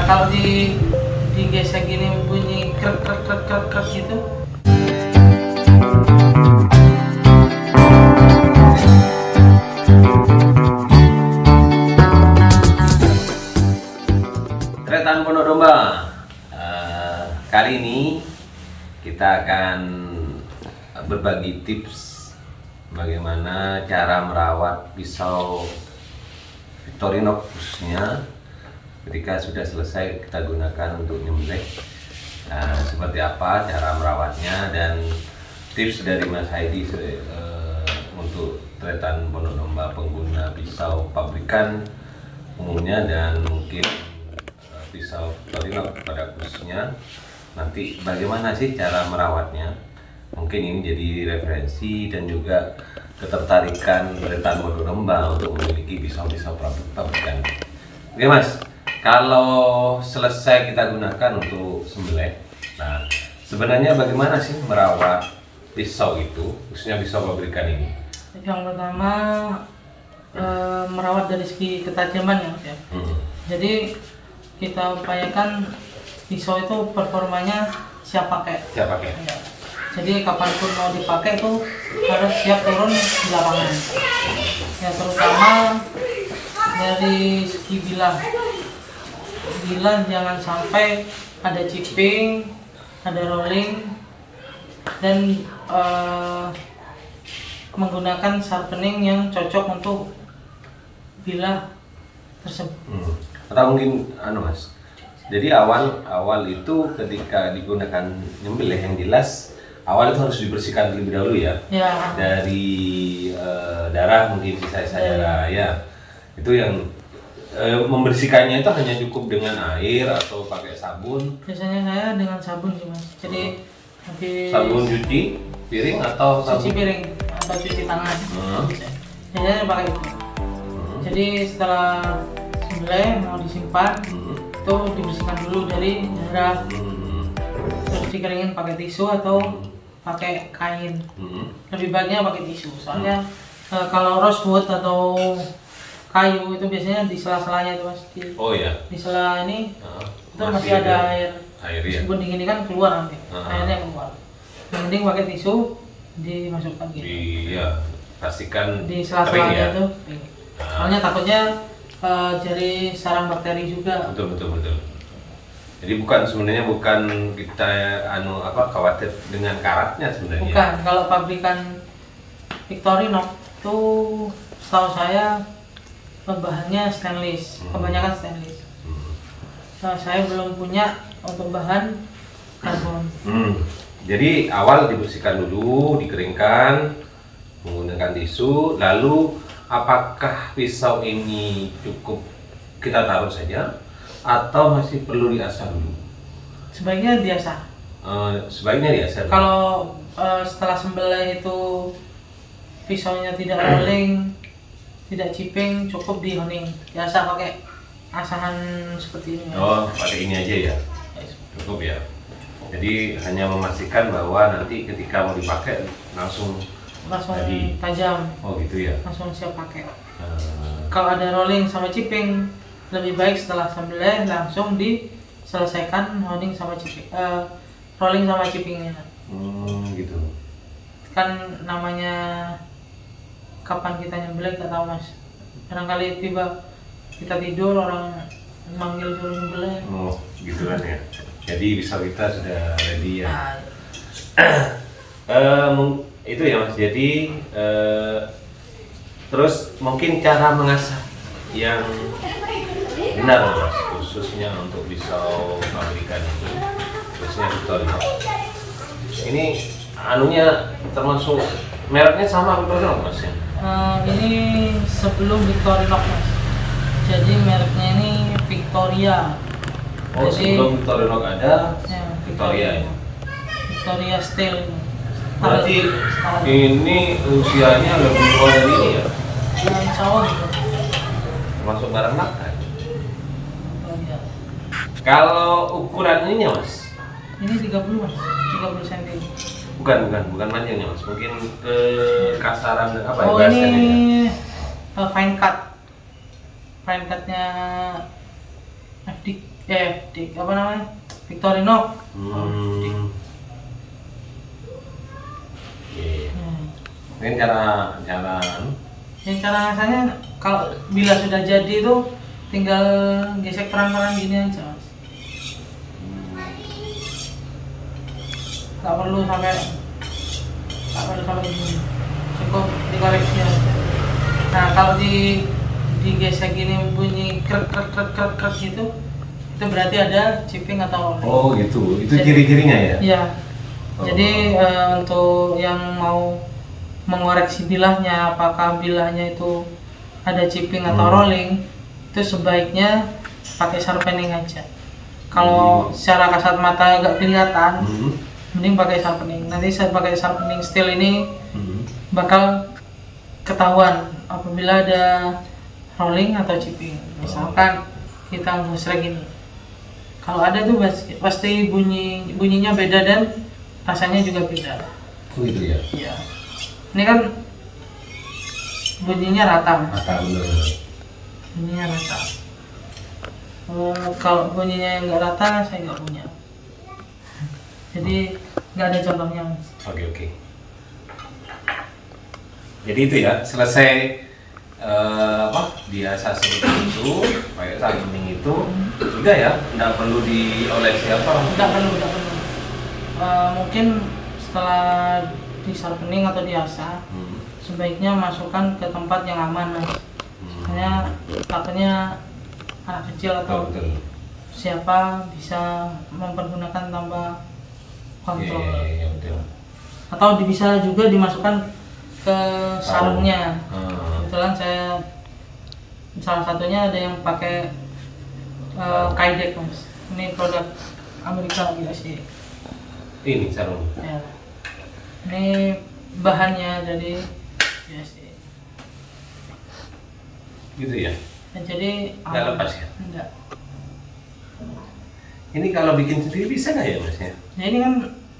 kalau digesek gini bunyi krek krek krek krek krek gitu. Tretan Pondok Domba. Kali ini kita akan berbagi tips bagaimana cara merawat pisau Victorinox khususnya ketika sudah selesai kita gunakan untuk nyembelih. Seperti apa cara merawatnya dan tips dari Mas Haidi untuk Tretan Pondok Domba pengguna pisau pabrikan umumnya dan mungkin pisau Victorinox pada khususnya. Nanti bagaimana sih cara merawatnya? Mungkin ini jadi referensi dan juga ketertarikan Tretan Pondok Domba untuk memiliki pisau-pisau pabrikan. Oke Mas, kalau selesai kita gunakan untuk sembelih, nah sebenarnya bagaimana sih merawat pisau itu, khususnya pisau pabrikan ini? Yang pertama merawat dari segi ketajaman ya. Jadi kita upayakan pisau itu performanya siap pakai. Siap pakai. Ya. Jadi kapanpun mau dipakai itu harus siap turun di lapangan. Ya, terutama dari segi bilah. Bilah jangan sampai ada chipping, ada rolling, dan menggunakan sharpening yang cocok untuk bilah tersebut. Atau mungkin Mas, jadi awal itu ketika digunakan nyembelih yang jelas awal itu harus dibersihkan terlebih dahulu ya, dari darah, mungkin sisa-sisa darah ya. Itu yang membersihkannya itu hanya cukup dengan air atau pakai sabun? Biasanya saya dengan sabun sih Mas. Jadi habis sabun cuci piring atau sabun cuci piring atau cuci tangan. Biasanya pakai itu. Jadi setelah sembelih mau disimpan itu dibersihkan dulu dari darah, terus dikeringin pakai tisu atau pakai kain. Lebih baiknya pakai tisu soalnya kalau rosewood atau kayu itu biasanya di sela-selanya itu Mas. Di sela ini itu masih ada air ya? Meskipun dingin kan keluar nanti, airnya keluar. Yang penting pakai tisu dimasukkan gitu. Iya, pastikan di sela-selanya ya? itu. Soalnya takutnya jadi sarang bakteri juga. Betul. Jadi sebenarnya bukan kita khawatir dengan karatnya sebenarnya. Bukan, kalau pabrikan Victorinox itu setahu saya bahannya stainless, kebanyakan stainless. Nah, saya belum punya untuk bahan karbon. Jadi awal dibersihkan dulu, dikeringkan menggunakan tisu, lalu apakah pisau ini cukup kita taruh saja atau masih perlu diasah dulu? Sebaiknya diasah. Sebaiknya diasah. Kalau setelah sembelih itu pisaunya tidak rolling, tidak chipping, cukup di honing. Biasa pakai asahan seperti ini. Pakai ini aja ya. Cukup ya. Jadi hanya memastikan bahwa nanti ketika mau dipakai langsung tajam. Gitu ya. Langsung siap pakai. Kalau ada rolling sama chipping, lebih baik setelah sembelih langsung diselesaikan honing sama chipping, rolling sama chippingnya. Gitu. Kan namanya kapan kita nyembelih nggak tahu Mas. Barangkali tiba kita tidur orang manggil suruh nyembelih. Gitu kan ya. Jadi pisau kita sudah ready ya. Itu ya Mas. Jadi terus mungkin cara mengasah yang benar Mas, khususnya untuk pisau pabrikan ini, khususnya Victorinox. Ini termasuk mereknya sama Victorinox Mas ya? Ini sebelum Victorinox Mas. Jadi mereknya ini Victoria. Sebelum Victorinox ada Victoria ya? Victoria Steel. Berarti ini usianya lebih tua dari ini ya? Insya Allah gitu. Termasuk barang makan. Kalau ukuran ininya Mas? Ini 30 Mas, 30 cm. Bukan panjangnya Mas, mungkin kasaran apa ya? Ini fine cut. Fine cutnya apa namanya, Victorinox. Ini cara Yang cara ngasahnya kalau bila sudah jadi itu tinggal gesek peran-peran gini aja, Mas. Nggak perlu sampai ini, cukup dikoreksi aja. Nah kalau digesek gini bunyi krek gitu, itu berarti ada chipping atau rolling. Oh gitu, itu ciri-cirinya ya? Iya. Jadi untuk yang mau mengoreksi bilahnya, apakah bilahnya itu ada chipping atau rolling, itu sebaiknya pakai sharpening aja. Kalau secara kasat mata agak kelihatan, mending pakai sharpening. Nanti saya pakai sharpening steel ini bakal ketahuan apabila ada rolling atau chipping. Misalkan kita ngosrek ini, kalau ada tuh pasti bunyinya beda dan rasanya juga beda. Oh gitu ya? Iya. Ini kan bunyinya rata, Mas. Rata, bener. Bunyinya rata. Kalau bunyinya nggak rata, saya nggak punya. Jadi nggak ada contohnya, Mas. Oke. Jadi itu ya, selesai biasa seperti itu, pakai sharpening itu, sudah ya, nggak perlu diolesi apa? Nggak perlu. Mungkin setelah di sharpening atau diasah, sebaiknya masukkan ke tempat yang aman, Mas. Hanya takutnya anak kecil atau siapa bisa mempergunakan tanpa kontrol. Iya, betul. Atau bisa juga dimasukkan ke sarungnya. Kebetulan saya salah satunya ada yang pakai Kydex, Mas. Ini produk Amerika sih. Ini sarung. Ya. Ini bahannya dari USD. Gitu ya? Jadi nggak lepas ya? Enggak. Ini kalau bikin sendiri bisa nggak ya, Mas ya? Nah, ini kan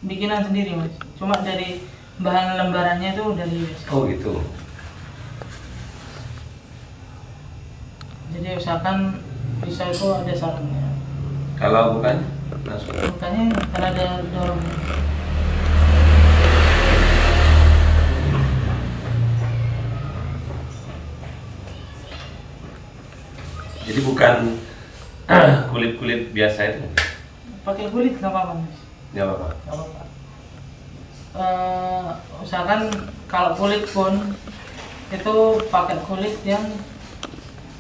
bikinan sendiri, Mas. Cuma dari bahan lembarannya itu dari USD. Oh gitu. Jadi usahakan bisa itu ada sarungnya. Kalau bukan langsung. Makanya karena ada dorongnya. Jadi bukan kulit-kulit biasa itu? Pakai kulit nggak apa-apa, Mas. Nggak apa-apa? Nggak apa-apa. Usahakan kalau kulit pun itu pakai kulit yang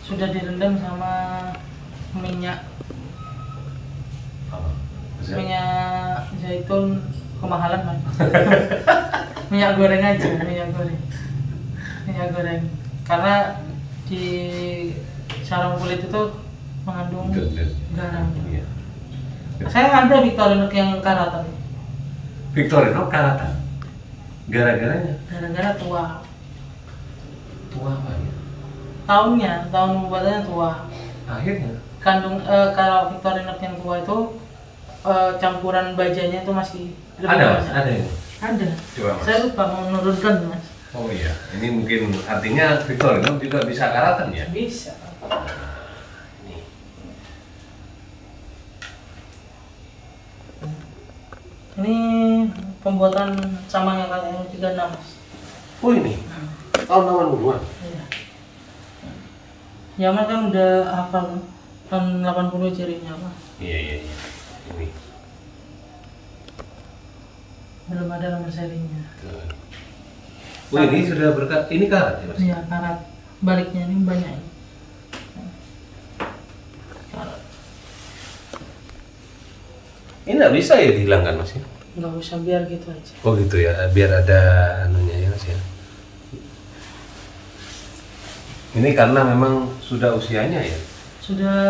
sudah direndam sama minyak minyak zaitun kemahalan, Mas. Minyak goreng aja, minyak goreng karena di sarung kulit itu mengandung garam. Iya. Saya ada Victorinox yang karatan. Victorinox karatan? Gara-garanya? Gara-gara tua. Tua apa ya? Tahun pembuatannya tua. Akhirnya? Kalau Victorinox yang tua itu campuran bajanya itu masih lebih ada, banyak. Mas? Ada ya? Ada. Coba, Mas. Saya lupa menurunkan, Mas. Oh iya, ini mungkin artinya Victorinox juga bisa karatan ya? Bisa. Ini. Ini pembuatan samanya kayak yang 36, Mas. Oh ini? Tahun 80-an? Iya. Ya, Mas kan udah hafal tahun 80 cirinya, Pak. Iya. Ini. Belum ada nomor serinya. Tuh. Oh ini sudah ini karat ya, Mas? Iya, karat. Baliknya ini banyak. Karat. Ini nggak bisa ya dihilangkan, Mas ya? Nggak usah, biar gitu aja. Oh gitu ya, biar ada anunya ya, Mas ya. Ini karena memang sudah usianya ya? Sudah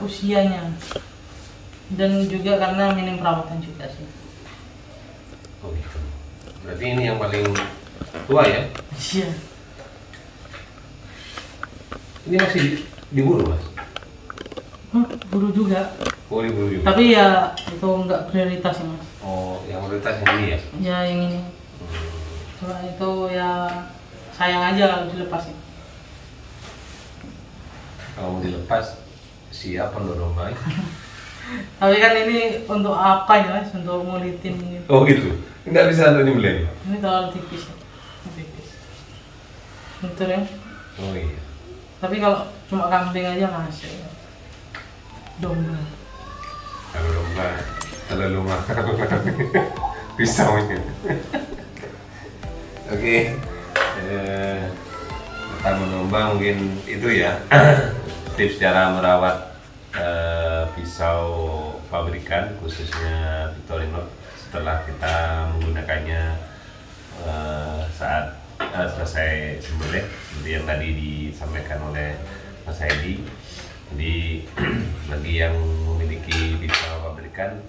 usianya. Dan juga karena minim perawatan juga sih. Oh gitu. Berarti ini yang paling tua ya? Iya. Ini masih diburu, Mas? Buru juga. Oh diburu juga? Tapi ya itu nggak prioritas ya, Mas. Oh, yang prioritas yang ini ya? Ya yang ini. Cuma itu ya sayang aja kalau dilepasin. Kalau mau dilepas siap pondok domba. Tapi kan ini untuk apa ya Mas? Untuk ngulitin gitu. Oh gitu, nggak bisa untuk nyembelih. Ini terlalu tipis ya. Tipis. Betul ya. Oh iya. Tapi kalau cuma kambing aja masih. Domba. Kalau domba terlalu mahal. Pisaunya. Oke. Pertama domba mungkin itu ya. Tips cara merawat pisau pabrikan khususnya Victorinox setelah kita menggunakannya saat selesai sembelih seperti yang tadi disampaikan oleh Mas Haidi. Jadi bagi yang memiliki pisau pabrikan,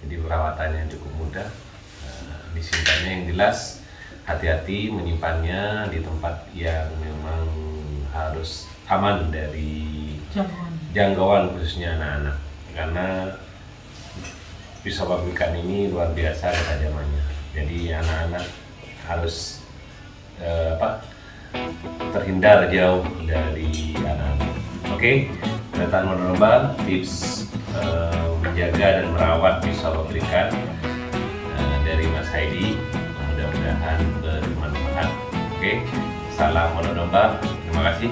jadi perawatannya cukup mudah. Disimpannya yang jelas, hati-hati menyimpannya di tempat yang memang harus aman dari jangkauan khususnya anak-anak, karena pisau pabrikan ini luar biasa ketajamannya. Jadi anak-anak harus terhindar jauh dari anak-anak. Oke, Nathan Monodomba, tips menjaga dan merawat pisau pabrikan dari Mas Haidi, mudah-mudahan bermanfaat. Oke, salam Monodomba, terima kasih.